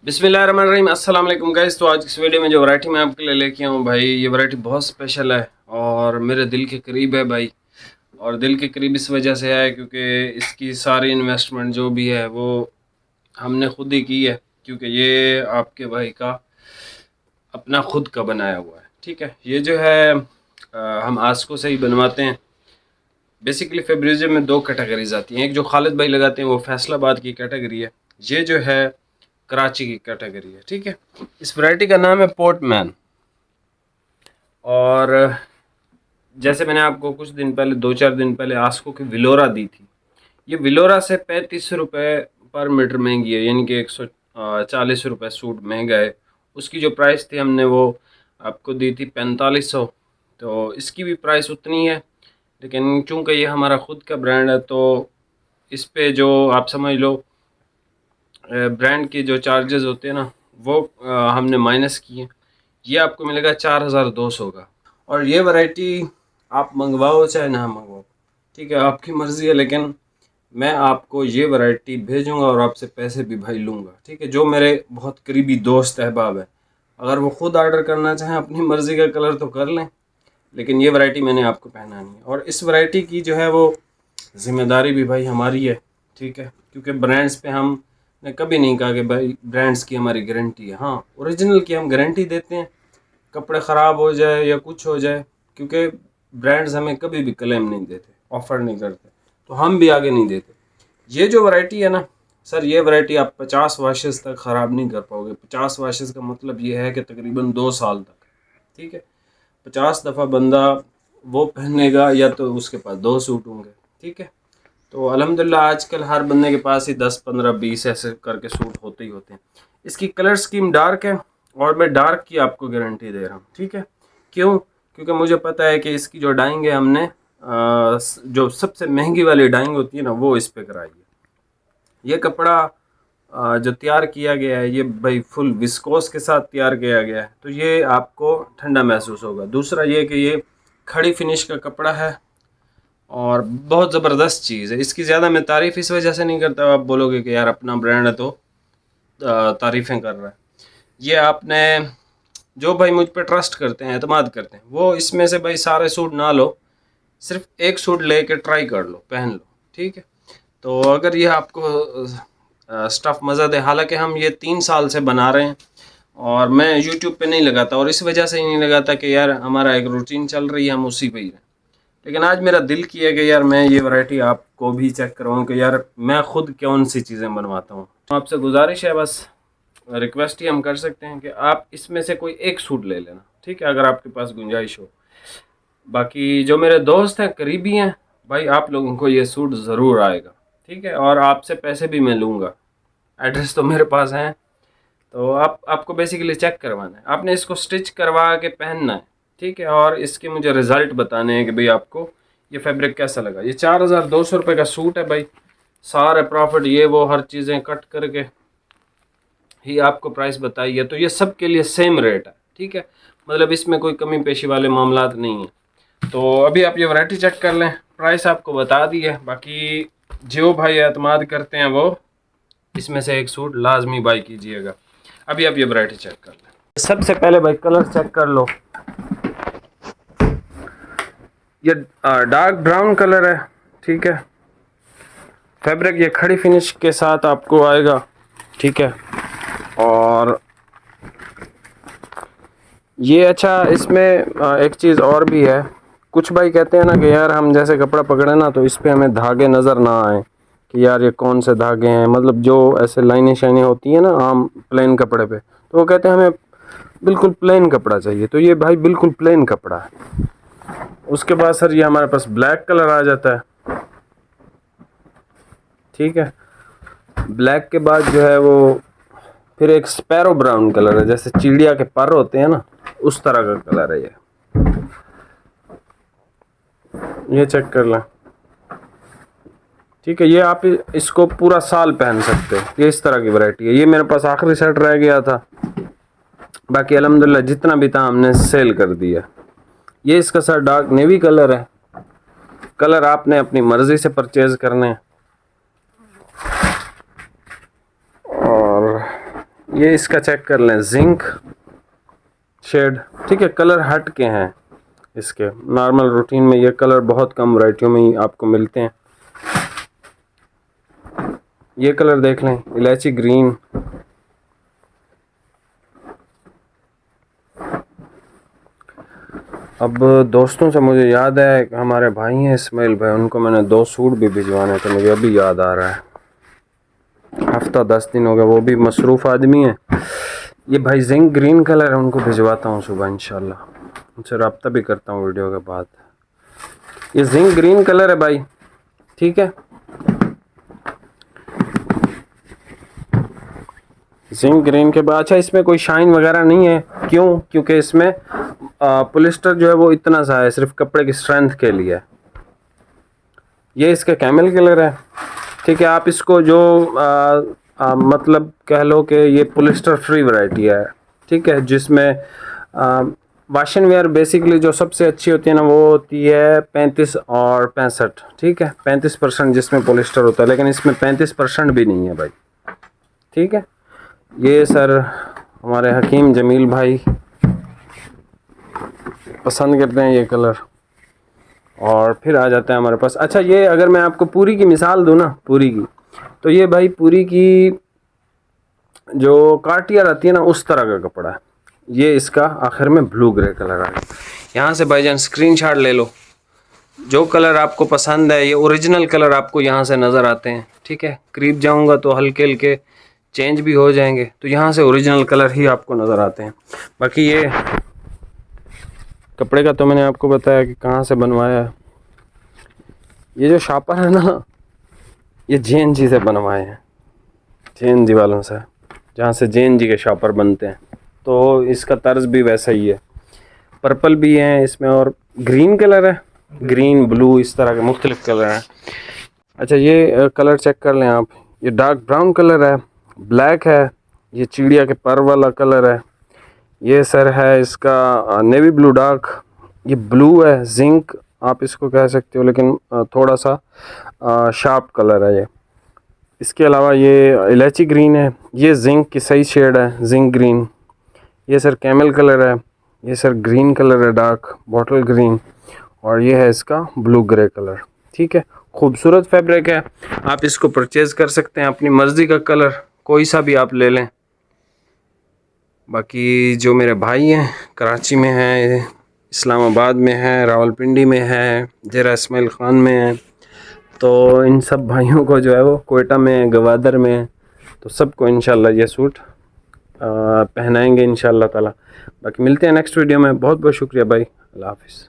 बिस्मिल्लाहिर्रहमानिर्रहीम। अस्सलाम वालेकुम गाइस। तो आज इस वीडियो में जो वैरायटी मैं आपके लिए लेके आऊँ भाई, ये वैरायटी बहुत स्पेशल है और मेरे दिल के करीब है भाई। और दिल के करीब इस वजह से है क्योंकि इसकी सारी इन्वेस्टमेंट जो भी है वो हमने खुद ही की है, क्योंकि ये आपके भाई का अपना खुद का बनाया हुआ है। ठीक है, ये जो है हम आस्को से ही बनवाते हैं। बेसिकली फेब्रिज़म में दो कैटेगरीज आती हैं, एक जो खालिद भाई लगाते हैं वो फैसलाबाद की कैटेगरी है, ये जो है कराची की कैटेगरी है। ठीक है, इस वैरायटी का नाम है पोर्टमैन। और जैसे मैंने आपको कुछ दिन पहले, 2-4 दिन पहले आस्को की विलोरा दी थी, ये विलोरा से 35 रुपये पर मीटर महंगी है, यानी कि 140 रुपये सूट महंगा है। उसकी जो प्राइस थी हमने वो आपको दी थी 4500, तो इसकी भी प्राइस उतनी है। लेकिन चूंकि ये हमारा ख़ुद का ब्रांड है तो इस पे जो आप समझ लो ब्रांड के जो चार्जेस होते हैं ना वो हमने माइनस किए। ये आपको मिलेगा 4200 का। और ये वैरायटी आप मंगवाओ चाहे ना मंगवाओ, ठीक है, आपकी मर्ज़ी है, लेकिन मैं आपको ये वैरायटी भेजूंगा और आपसे पैसे भी भाई लूँगा। ठीक है, जो मेरे बहुत करीबी दोस्त अहबाब है, अगर वो ख़ुद ऑर्डर करना चाहें अपनी मर्ज़ी का कलर तो कर लें, लेकिन ये वैरायटी मैंने आपको पहनानी है। और इस वैरायटी की जो है वो ज़िम्मेदारी भी भाई हमारी है। ठीक है, क्योंकि ब्रांड्स पे हमने कभी नहीं कहा कि भाई ब्रांड्स की हमारी गारंटी है। हाँ, ओरिजिनल की हम गारंटी देते हैं, कपड़े ख़राब हो जाए या कुछ हो जाए, क्योंकि ब्रांड्स हमें कभी भी क्लेम नहीं देते, ऑफ़र नहीं करते, तो हम भी आगे नहीं देते। ये जो वैरायटी है ना सर, ये वैरायटी आप 50 वाशेस तक ख़राब नहीं कर पाओगे। 50 वाशेस का मतलब ये है कि तकरीबन 2 साल तक। ठीक है, 50 दफ़ा बंदा वो पहनेगा या तो उसके पास 2 सूट होंगे। ठीक है, तो अल्हम्दुलिल्लाह आजकल हर बंदे के पास ही 10, 15, 20 ऐसे करके सूट होते ही होते हैं। इसकी कलर स्कीम डार्क है और मैं डार्क की आपको गारंटी दे रहा हूँ। ठीक है, क्यों? क्योंकि मुझे पता है कि इसकी जो डाइंग है हमने जो सबसे महंगी वाली डाइंग होती है ना वो इस पे कराई है। ये कपड़ा जो तैयार किया गया है ये भाई फुल विस्कोस के साथ तैयार किया गया है, तो ये आपको ठंडा महसूस होगा। दूसरा ये कि ये खड़ी फिनिश का कपड़ा है और बहुत ज़बरदस्त चीज़ है। इसकी ज़्यादा मैं तारीफ़ इस वजह से नहीं करता, आप बोलोगे कि यार अपना ब्रांड है तो तारीफ़ें कर रहा है। ये आपने जो भाई मुझ पे ट्रस्ट करते हैं, एतमाद करते हैं, वो इसमें से भाई सारे सूट ना लो, सिर्फ एक सूट ले कर ट्राई कर लो, पहन लो। ठीक है, तो अगर ये आपको स्टफ़ मज़ा दे, हालांकि हम ये 3 साल से बना रहे हैं और मैं यूट्यूब पे नहीं लगाता, और इस वजह से ही नहीं लगाता कि यार हमारा एक रूटीन चल रही है, हम उसी पे ही रहें। लेकिन आज मेरा दिल किया कि यार मैं ये वैरायटी आपको भी चेक करवाऊँ कि यार मैं खुद कौन सी चीज़ें बनवाता हूँ। तो आपसे गुजारिश है, बस रिक्वेस्ट ही हम कर सकते हैं कि आप इसमें से कोई एक सूट ले लेना। ठीक है, अगर आपके पास गुंजाइश हो। बाकी जो मेरे दोस्त हैं, करीबी हैं भाई, आप लोगों को ये सूट ज़रूर आएगा। ठीक है, और आपसे पैसे भी मैं लूँगा, एड्रेस तो मेरे पास है। तो आपको बेसिकली चेक करवाना है, आपने इसको स्टिच करवा के पहनना है। ठीक है, और इसके मुझे रिज़ल्ट बताने हैं कि भाई आपको ये फैब्रिक कैसा लगा। ये 4200 रुपये का सूट है भाई, सारे प्रॉफिट ये वो हर चीज़ें कट करके ही आपको प्राइस बताई है, तो ये सब के लिए सेम रेट है। ठीक है, मतलब इसमें कोई कमी पेशी वाले मामलात नहीं है। तो अभी आप ये वैरायटी चेक कर लें, प्राइस आपको बता दी है। बाकी जो भाई एतमाद करते हैं वो इसमें से एक सूट लाजमी बाई कीजिएगा। अभी आप ये वैरायटी चेक कर लें। सबसे पहले भाई कलर चेक कर लो, ये डार्क ब्राउन कलर है। ठीक है, फैब्रिक ये खड़ी फिनिश के साथ आपको आएगा। ठीक है, और ये अच्छा इसमें एक चीज़ और भी है। कुछ भाई कहते हैं ना कि यार हम जैसे कपड़ा पकड़े ना तो इस पे हमें धागे नज़र ना आए कि यार ये कौन से धागे हैं, मतलब जो ऐसे लाइनें शाइनें होती हैं ना आम प्लेन कपड़े पे, तो वो कहते हैं हमें बिल्कुल प्लेन कपड़ा चाहिए। तो ये भाई बिल्कुल प्लेन कपड़ा है। उसके बाद सर ये हमारे पास ब्लैक कलर आ जाता है। ठीक है, ब्लैक के बाद जो है वो फिर एक स्पैरो ब्राउन कलर है, जैसे चिड़िया के पर होते हैं ना उस तरह का कलर है ये चेक कर लें। ठीक है, ये आप इसको पूरा साल पहन सकते हो, ये इस तरह की वैरायटी है। ये मेरे पास आखिरी सेट रह गया था, बाकी अल्हम्दुलिल्लाह जितना भी था हमने सेल कर दिया। ये इसका सर डार्क नेवी कलर है। कलर आपने अपनी मर्ज़ी से परचेज़ करने हैं। और ये इसका चेक कर लें, जिंक शेड, ठीक है। कलर हट के हैं इसके, नॉर्मल रूटीन में ये कलर बहुत कम वैरायटियों में ही आपको मिलते हैं। ये कलर देख लें, इलायची ग्रीन। अब दोस्तों से मुझे याद है, हमारे भाई हैं इस्माइल भाई, उनको मैंने 2 सूट भी भिजवाने थे, मुझे अभी याद आ रहा है। हफ्ता 10 दिन हो गया, वो भी मसरूफ़ आदमी है। ये भाई जिंक ग्रीन कलर है, उनको भिजवाता हूँ सुबह इंशाल्लाह, उनसे रब्ता भी करता हूँ वीडियो के बाद। ये जिंक ग्रीन कलर है भाई, ठीक है। जिंक ग्रीन के बाद, अच्छा इसमें कोई शाइन वगैरह नहीं है, क्यों? क्योंकि इसमें पॉलिस्टर जो है वो इतना सा है, सिर्फ कपड़े की स्ट्रेंथ के लिए। ये इसका कैमल कलर है, ठीक है। आप इसको जो मतलब कह लो कि ये पॉलिस्टर फ्री वैरायटी है, ठीक है, जिसमें वाशन वेयर बेसिकली जो सबसे अच्छी होती है ना, वो होती है 35 और 65, ठीक है। 35% जिसमें पॉलिस्टर होता है, लेकिन इसमें 35% भी नहीं है भाई, ठीक है। ये सर हमारे हकीम जमील भाई पसंद करते हैं ये कलर। और फिर आ जाता है हमारे पास, अच्छा ये अगर मैं आपको पूरी की मिसाल दूँ ना, पूरी की, तो ये भाई पूरी की जो कार्टियर आती है ना, उस तरह का कपड़ा है। ये इसका आखिर में ब्लू ग्रे कलर आ गया। यहाँ से भाईजान स्क्रीनशॉट ले लो, जो कलर आपको पसंद है, ये ओरिजिनल कलर आपको यहाँ से नज़र आते हैं, ठीक है। करीब जाऊँगा तो हल्के हल्के चेंज भी हो जाएंगे, तो यहाँ से ओरिजिनल कलर ही आपको नज़र आते हैं। बाकी ये कपड़े का तो मैंने आपको बताया कि कहाँ से बनवाया है। ये जो शापर है ना, ये JNG से बनवाए हैं, JNG वालों से, जहाँ से JNG के शापर बनते हैं। तो इसका तर्ज भी वैसा ही है, पर्पल भी है इसमें और ग्रीन कलर है, ग्रीन ब्लू इस तरह के मुख्तलिफ कलर हैं। अच्छा ये कलर चेक कर लें आप, ये डार्क ब्राउन कलर है, ब्लैक है, ये चिड़िया के पर वाला कलर है, ये सर है इसका नेवी ब्लू डार्क, ये ब्लू है, जिंक आप इसको कह सकते हो, लेकिन थोड़ा सा शार्प कलर है ये। इसके अलावा ये इलायची ग्रीन है, ये जिंक की सही शेड है, जिंक ग्रीन। ये सर कैमल कलर है, ये सर ग्रीन कलर है, डार्क बॉटल ग्रीन, और ये है इसका ब्लू ग्रे कलर, ठीक है। खूबसूरत फैब्रिक है, आप इसको परचेज़ कर सकते हैं, अपनी मर्ज़ी का कलर कोई सा भी आप ले लें। बाकी जो मेरे भाई हैं कराची में हैं, इस्लामाबाद में है, रावलपिंडी में है, ज़रा इस्माइल ख़ान में है, तो इन सब भाइयों को जो है वो कोयटा में, गवादर में, तो सबको इंशाल्लाह ये सूट पहनाएंगे इंशाल्लाह ताला। बाकी मिलते हैं नेक्स्ट वीडियो में। बहुत बहुत शुक्रिया भाई, अल्लाह हाफ़िज़।